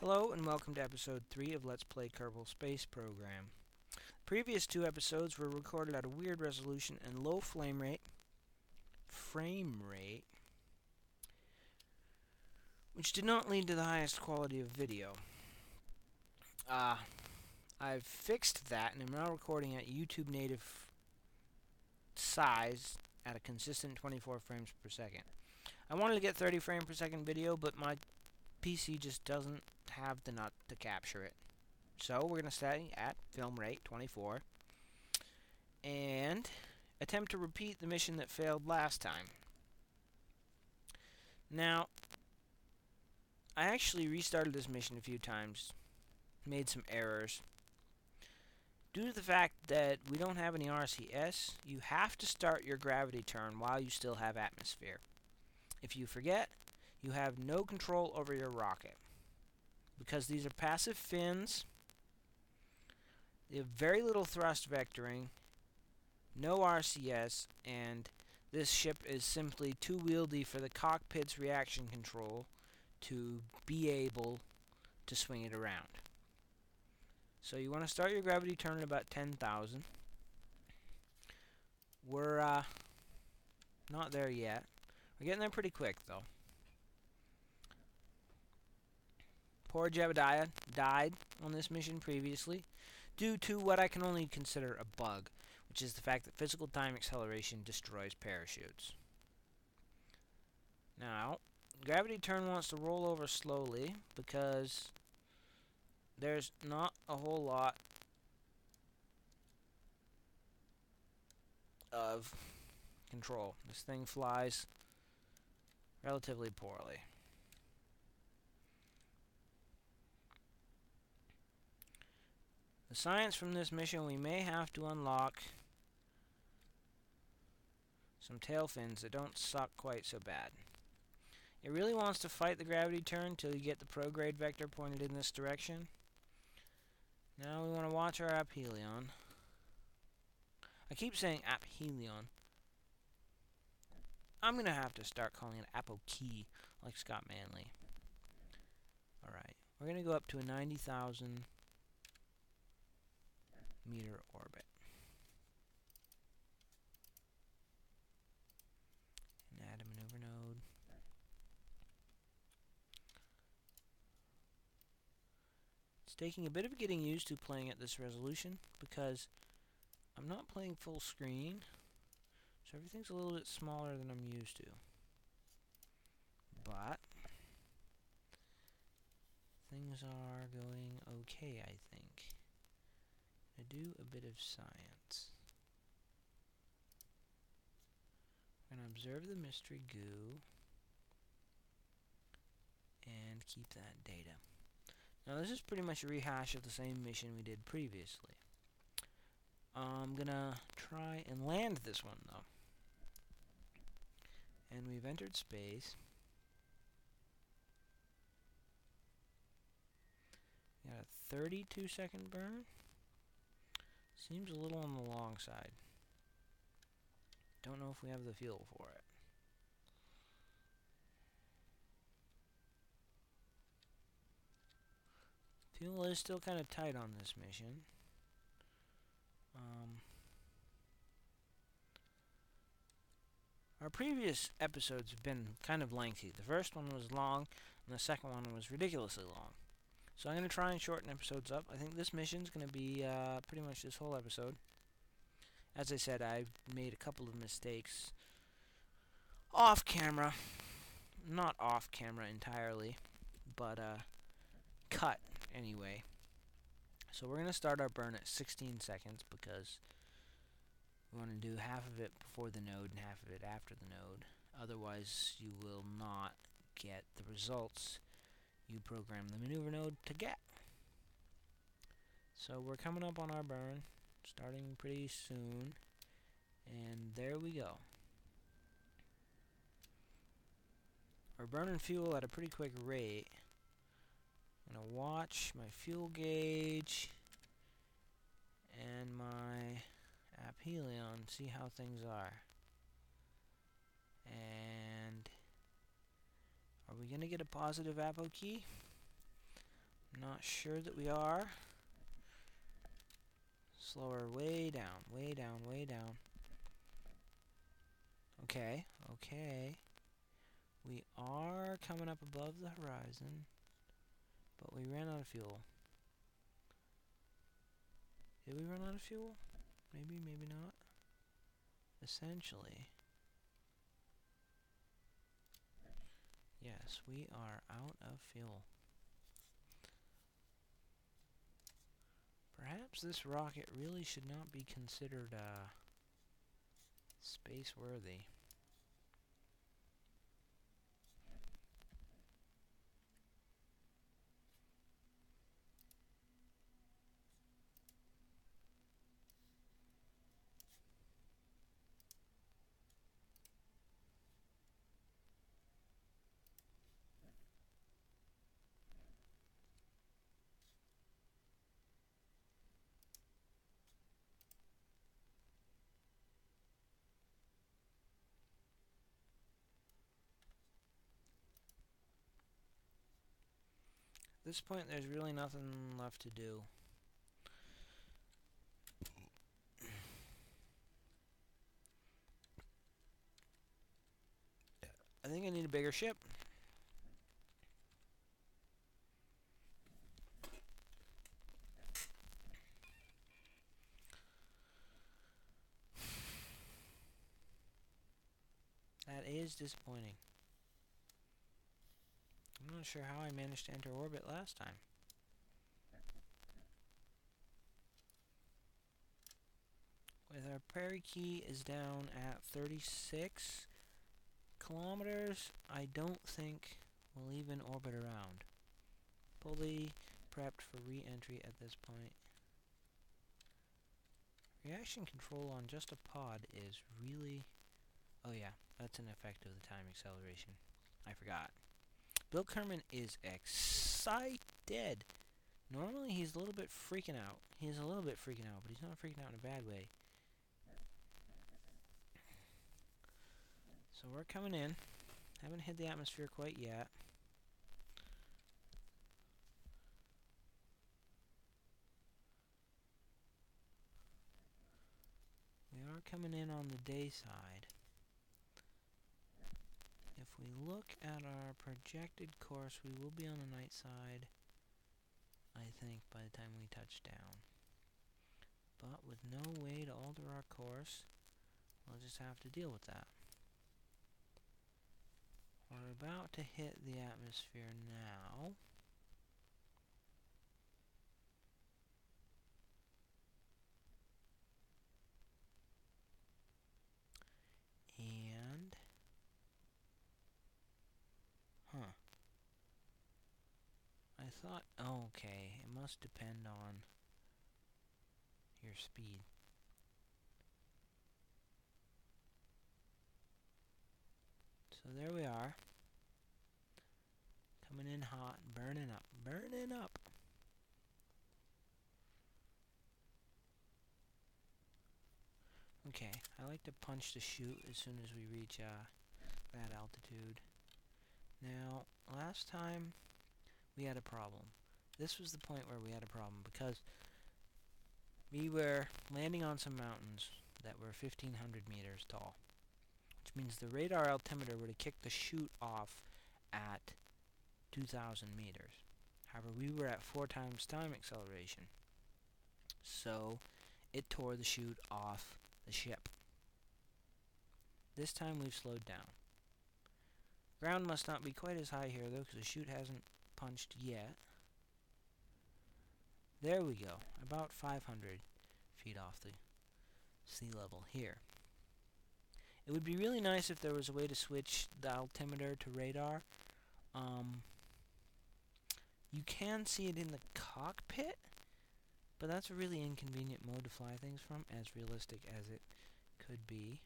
Hello and welcome to episode 3 of Let's Play Kerbal Space Program. Previous two episodes were recorded at a weird resolution and low frame rate, which did not lead to the highest quality of video. I've fixed that and am now recording at YouTube native size at a consistent 24 frames per second. I wanted to get 30 frame per second video, but my PC just doesn't have the nut to capture it. So we're going to stay at film rate 24 and attempt to repeat the mission that failed last time. Now, I actually restarted this mission a few times, made some errors. Due to the fact that we don't have any RCS, you have to start your gravity turn while you still have atmosphere. If you forget, you have no control over your rocket. Because these are passive fins, they have very little thrust vectoring, no RCS, and this ship is simply too wieldy for the cockpit's reaction control to be able to swing it around. So you want to start your gravity turn at about 10,000. We're not there yet. We're getting there pretty quick, though. Poor Jebediah died on this mission previously due to what I can only consider a bug, which is the fact that physical time acceleration destroys parachutes. Now, gravity turn wants to roll over slowly because there's not a whole lot of control. This thing flies relatively poorly. The science from this mission, we may have to unlock some tail fins that don't suck quite so bad. It really wants to fight the gravity turn till you get the prograde vector pointed in this direction. Now we want to watch our aphelion. I keep saying aphelion. I'm going to have to start calling it apo-key, like Scott Manley. Alright, we're going to go up to a 90,000 meter orbit. And add a maneuver node. It's taking a bit of getting used to playing at this resolution because I'm not playing full screen, so everything's a little bit smaller than I'm used to. But things are going okay, I think. I do a bit of science. We're going to observe the mystery goo and keep that data. Now this is pretty much a rehash of the same mission we did previously. I'm going to try and land this one though. And we've entered space. We got a 32-second burn. Seems a little on the long side. Don't know if we have the fuel for it. Fuel is still kind of tight on this mission. Our previous episodes have been kind of lengthy. The first one was long, and the second one was ridiculously long. So I'm going to try and shorten episodes up. I think this mission's going to be pretty much this whole episode. As I said, I've made a couple of mistakes off camera. Not off camera entirely, but cut anyway. So we're going to start our burn at 16 seconds because we want to do half of it before the node and half of it after the node. Otherwise, you will not get the results you program the maneuver node to get. So we're coming up on our burn, starting pretty soon, and there we go. We're burning fuel at a pretty quick rate. I'm going to watch my fuel gauge and my aphelion, see how things are. And are we going to get a positive apo key? not sure that we are. Slower, way down, way down, way down. Okay, okay. We are coming up above the horizon, but we ran out of fuel. Did we run out of fuel? Maybe, maybe not. Essentially, yes, we are out of fuel. Perhaps this rocket really should not be considered, space-worthy. At this point, there's really nothing left to do. I think I need a bigger ship. That is disappointing. I'm not sure how I managed to enter orbit last time. With our prairie key is down at 36 kilometers, I don't think we'll even orbit around. Fully prepped for re-entry at this point. Reaction control on just a pod is really... Oh yeah, that's an effect of the time acceleration. I forgot. Bill Kerman is excited. Normally he's a little bit freaking out. He's a little bit freaking out, but he's not freaking out in a bad way. So we're coming in. Haven't hit the atmosphere quite yet. We are coming in on the day side. If we look at our projected course, we will be on the night side, I think, by the time we touch down. But with no way to alter our course, we'll just have to deal with that. We're about to hit the atmosphere now. And... Huh. I thought... Oh, okay, it must depend on your speed. So there we are. Coming in hot, burning up, burning up. Okay, I like to punch the chute as soon as we reach that altitude. Now, last time we had a problem. This was the point where we had a problem because we were landing on some mountains that were 1,500 meters tall, which means the radar altimeter would have kicked the chute off at 2,000 meters. However, we were at 4 times time acceleration, so it tore the chute off the ship. This time we've slowed down. Ground must not be quite as high here, though, because the chute hasn't punched yet. There we go, about 500 feet off the sea level here. It would be really nice if there was a way to switch the altimeter to radar. You can see it in the cockpit, but that's a really inconvenient mode to fly things from, as realistic as it could be.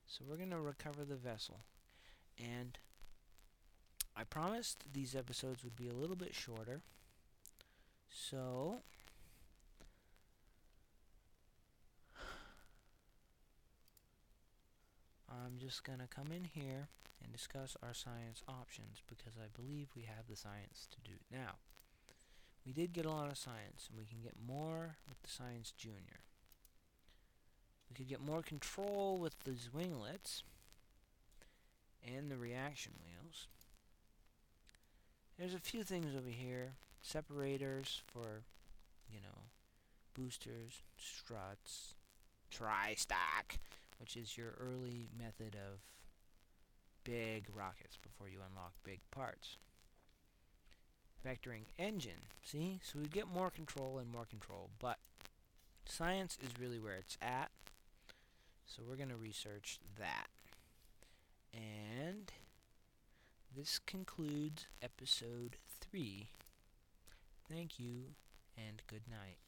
So we're going to recover the vessel. And I promised these episodes would be a little bit shorter. So I'm just going to come in here and discuss our science options because I believe we have the science to do it. Now, we did get a lot of science, and we can get more with the Science Junior. We could get more control with these winglets and the reaction wheels. There's a few things over here. Separators for, boosters, struts, tri-stack, which is your early method of big rockets before you unlock big parts. Vectoring engine, see? So we get more control and more control, but science is really where it's at, so we're going to research that. And this concludes episode 3. Thank you, and good night.